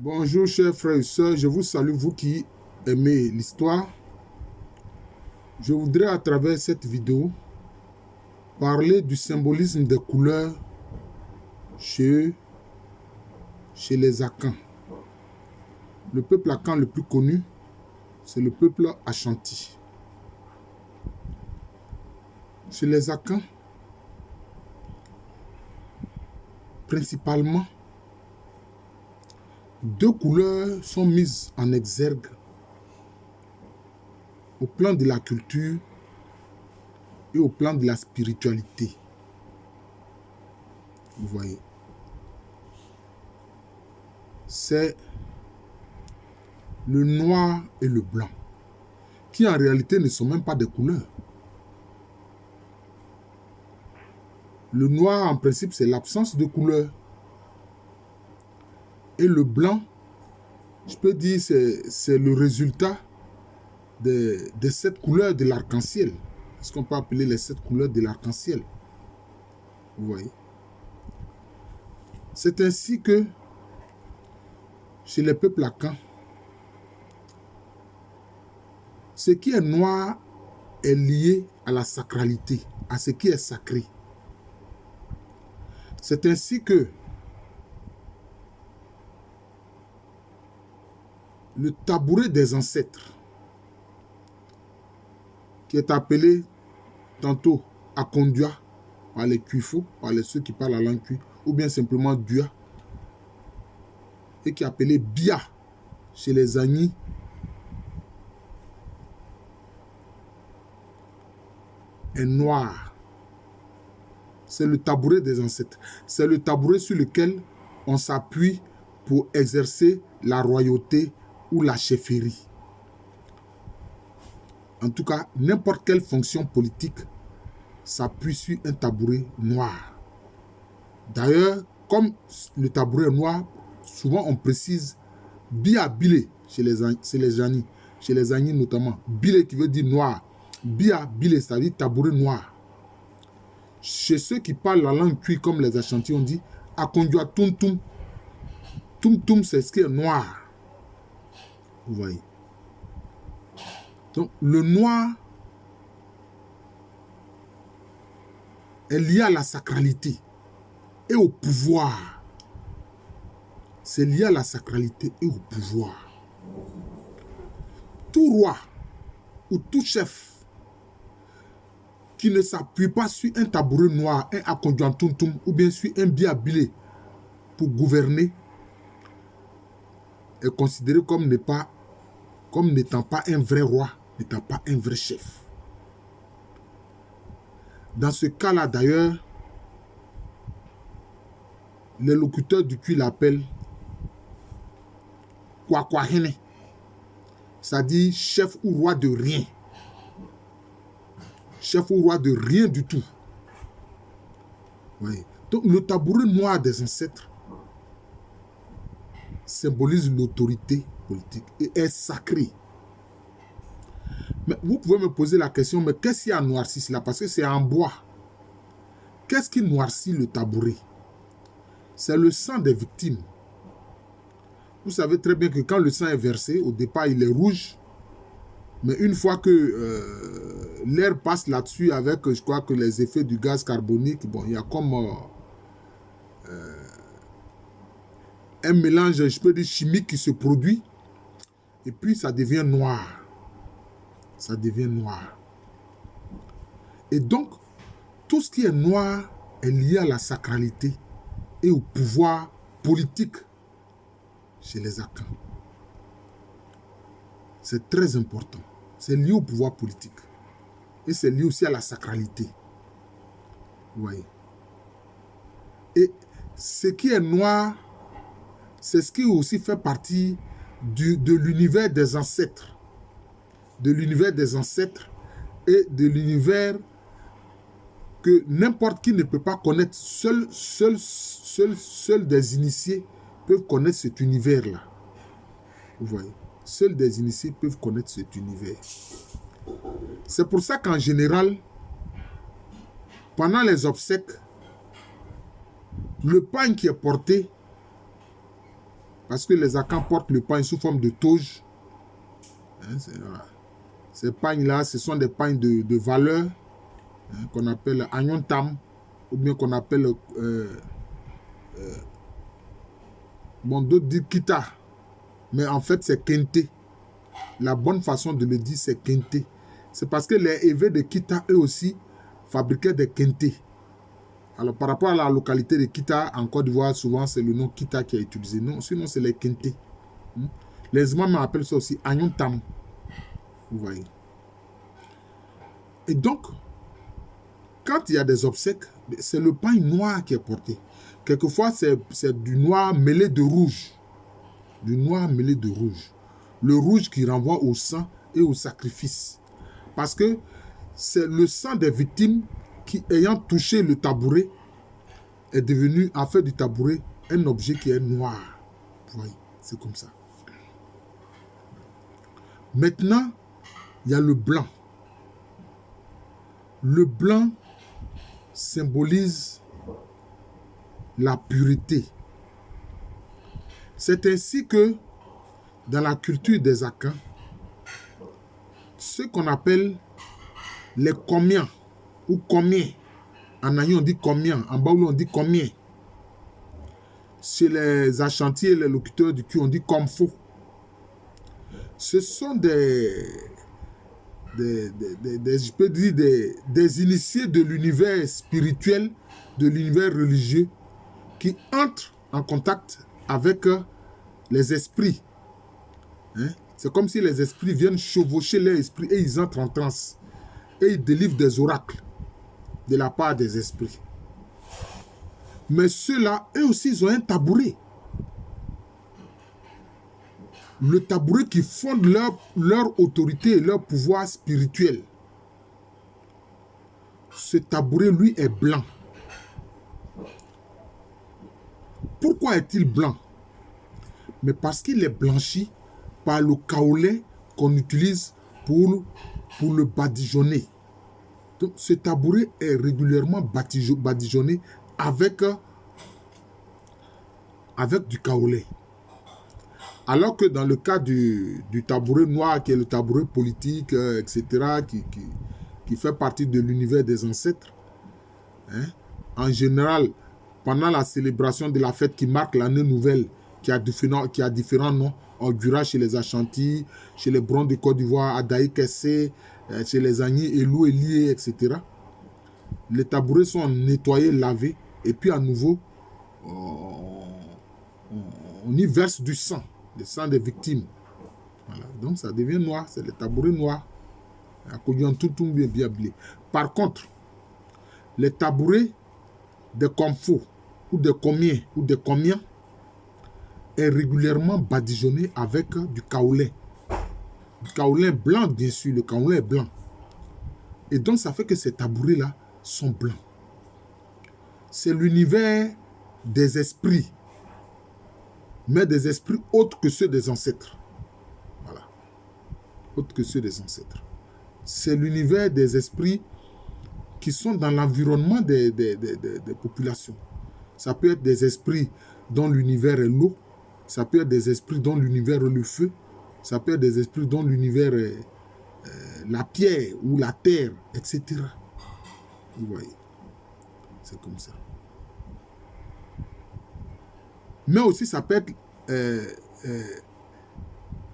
Bonjour chers frères et sœurs, je vous salue, vous qui aimez l'histoire. Je voudrais à travers cette vidéo parler du symbolisme des couleurs chez les Akans. Le peuple Akan le plus connu, c'est le peuple Ashanti. Chez les Akans, principalement, deux couleurs sont mises en exergue au plan de la culture et au plan de la spiritualité. Vous voyez. C'est le noir et le blanc, qui en réalité ne sont même pas des couleurs. Le noir, en principe, c'est l'absence de couleur. Et le blanc, je peux dire, c'est le résultat des 7 couleurs de l'arc-en-ciel. Ce qu'on peut appeler les 7 couleurs de l'arc-en-ciel. Vous voyez. C'est ainsi que, chez les peuples Akans, ce qui est noir est lié à la sacralité, à ce qui est sacré. C'est ainsi que le tabouret des ancêtres, qui est appelé tantôt Akondua par les Kuifo, par ceux qui parlent la langue Kui, ou bien simplement Dua, et qui est appelé Bia chez les Agnis, est noir. C'est le tabouret des ancêtres. C'est le tabouret sur lequel on s'appuie pour exercer la royauté ou la chefferie. En tout cas, n'importe quelle fonction politique s'appuie sur un tabouret noir. D'ailleurs, comme le tabouret est noir, souvent on précise Bia Bile chez les Agnis. Chez les Agnis notamment. Bile qui veut dire noir. Bia Bile, ça veut dire tabouret noir. Chez ceux qui parlent la langue Kui comme les Ashanti, on dit Akondua Tum Tum. Tum Tum, c'est ce qui est noir. Vous voyez. Donc, le noir est lié à la sacralité et au pouvoir. C'est lié à la sacralité et au pouvoir. Tout roi ou tout chef qui ne s'appuie pas sur un tabouret noir, un Akondua Tum Tum, ou bien sur un Bia Bile pour gouverner, est considéré comme n'étant pas un vrai roi, n'étant pas un vrai chef. Dans ce cas-là, d'ailleurs, les locuteurs du Kui l'appellent Kwakwahene, c'est-à-dire chef ou roi de rien. Chef ou roi de rien du tout. Oui. Donc, le tabouret noir des ancêtres symbolise l'autorité politique et est sacré. Mais vous pouvez me poser la question, mais qu'est-ce qui a noirci cela? Parce que c'est en bois. Qu'est-ce qui noircit le tabouret? C'est le sang des victimes. Vous savez très bien que quand le sang est versé, au départ, il est rouge. Mais une fois que l'air passe là-dessus avec, je crois que les effets du gaz carbonique, bon, il y a comme un mélange, je peux dire, chimique qui se produit. Et puis, ça devient noir. Ça devient noir. Et donc, tout ce qui est noir est lié à la sacralité et au pouvoir politique chez les Akans. C'est très important. C'est lié au pouvoir politique. Et c'est lié aussi à la sacralité. Vous voyez. Et ce qui est noir, c'est ce qui aussi fait partie de l'univers des ancêtres. De l'univers des ancêtres et de l'univers que n'importe qui ne peut pas connaître. Seuls des initiés peuvent connaître cet univers-là. Vous voyez. Seuls des initiés peuvent connaître cet univers. C'est pour ça qu'en général, pendant les obsèques, le pain qui est porté Parce que les Akans portent le pagne sous forme de toge. Hein, voilà. Ces pagnes-là, ce sont des pagnes de valeur, hein, qu'on appelle agnon tam, ou bien qu'on appelle, bon, d'autres disent kita, mais en fait c'est kente. La bonne façon de le dire, c'est kente. C'est parce que les évêques de Kita, eux aussi, fabriquaient des kente. Alors, par rapport à la localité de Kita, en Côte d'Ivoire, souvent, c'est le nom Kita qui est utilisé. Non, sinon, c'est les kente. Les imams appellent ça aussi agnon tam. Vous voyez. Et donc, quand il y a des obsèques, c'est le pain noir qui est porté. Quelquefois, c'est du noir mêlé de rouge. Du noir mêlé de rouge. Le rouge qui renvoie au sang et au sacrifice. Parce que c'est le sang des victimes qui, ayant touché le tabouret, est devenu, a fait du tabouret un objet qui est noir. Vous voyez, c'est comme ça. Maintenant, il y a le blanc. Le blanc symbolise la pureté. C'est ainsi que dans la culture des Akans, ce qu'on appelle les comiens ou comiens, en Aïe on dit comiens, en Baoulou on dit comiens. Chez les Achantis et les locuteurs du cul on dit comfo. Ce sont je peux dire des initiés de l'univers spirituel, de l'univers religieux, qui entrent en contact avec les esprits. Hein? C'est comme si les esprits viennent chevaucher leur esprit et ils entrent en transe. Et ils délivrent des oracles de la part des esprits. Mais ceux-là, eux aussi, ils ont un tabouret. Le tabouret qui fonde leur autorité et leur pouvoir spirituel. Ce tabouret, lui, est blanc. Pourquoi est-il blanc? Mais parce qu'il est blanchi par le kaolin qu'on utilise pour le badigeonner. Donc, ce tabouret est régulièrement badigeonné avec du kaolin. Alors que dans le cas du tabouret noir, qui est le tabouret politique, etc., qui fait partie de l'univers des ancêtres, hein, en général, pendant la célébration de la fête qui marque l'année nouvelle, qui a différents noms, Ogura chez les Achantis, chez les Brons de Côte d'Ivoire, Adaï Kessé, chez les Agnis, Elou, Elie, etc. Les tabourets sont nettoyés, lavés, et puis à nouveau, on y verse du sang, le sang des victimes. Voilà. Donc ça devient noir, c'est le tabouret noir. Par contre, les tabourets des comfos, ou des comiens, ou des comiens, est régulièrement badigeonné avec du kaolin. Du kaolin blanc, bien sûr, le kaolin est blanc. Et donc, ça fait que ces tabourets-là sont blancs. C'est l'univers des esprits, mais des esprits autres que ceux des ancêtres. Voilà. Autres que ceux des ancêtres. C'est l'univers des esprits qui sont dans l'environnement des populations. Ça peut être des esprits dont l'univers est l'eau. Ça peut être des esprits dont l'univers est le feu. Ça peut être des esprits dont l'univers est la pierre ou la terre, etc. Vous voyez. C'est comme ça. Mais aussi, ça peut être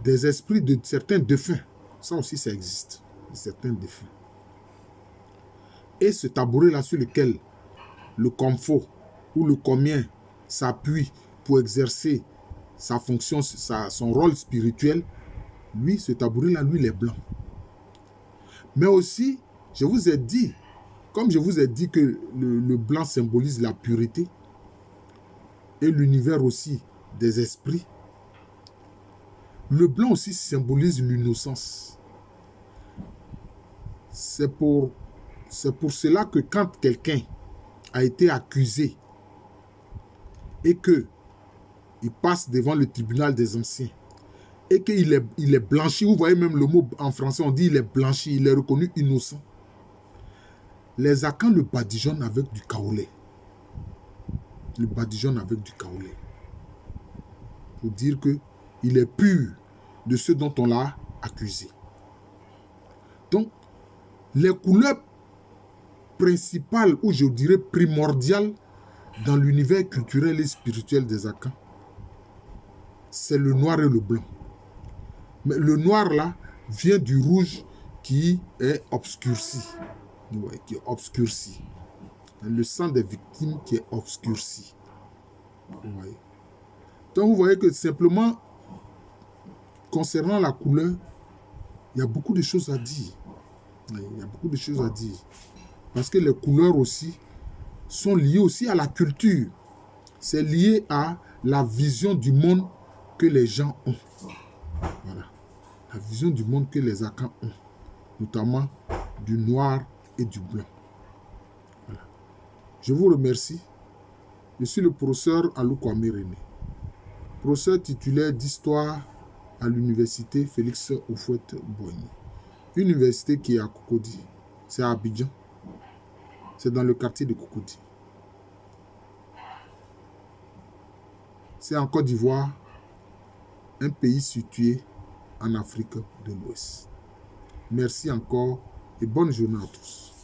des esprits de certains défunts. Ça aussi, ça existe. Certains défunts. Et ce tabouret-là sur lequel le comfort ou le comien s'appuie pour exercer sa fonction, son rôle spirituel, lui, ce tabouret-là, lui, il est blanc. Mais aussi, je vous ai dit, comme je vous ai dit que le blanc symbolise la pureté et l'univers aussi des esprits, le blanc aussi symbolise l'innocence. C'est pour cela que quand quelqu'un a été accusé et qu'il passe devant le tribunal des anciens et qu'il est blanchi, vous voyez même le mot en français, on dit il est blanchi, il est reconnu innocent. Les Akans le badigeonnent avec du kaolin. Le badigeonnent avec du kaolin. pour dire qu'il est pur de ce dont on l'a accusé. Donc, les couleurs principales, ou je dirais primordiales, dans l'univers culturel et spirituel des Akans, c'est le noir et le blanc. Mais le noir, là, vient du rouge qui est obscurci. Ouais, qui est obscurci. Le sang des victimes qui est obscurci. Ouais. Donc, vous voyez que simplement, concernant la couleur, il y a beaucoup de choses à dire. Ouais, il y a beaucoup de choses à dire. Parce que les couleurs aussi sont liées aussi à la culture. C'est lié à la vision du monde que les gens ont. Voilà. La vision du monde que les Akans ont. Notamment du noir et du blanc. Voilà. Je vous remercie. Je suis le professeur Alou Kwame René, professeur titulaire d'histoire à l'université Félix Houphouët-Boigny. Une université qui est à Cocody. C'est à Abidjan. C'est dans le quartier de Cocody. C'est en Côte d'Ivoire, un pays situé en Afrique de l'Ouest. Merci encore et bonne journée à tous.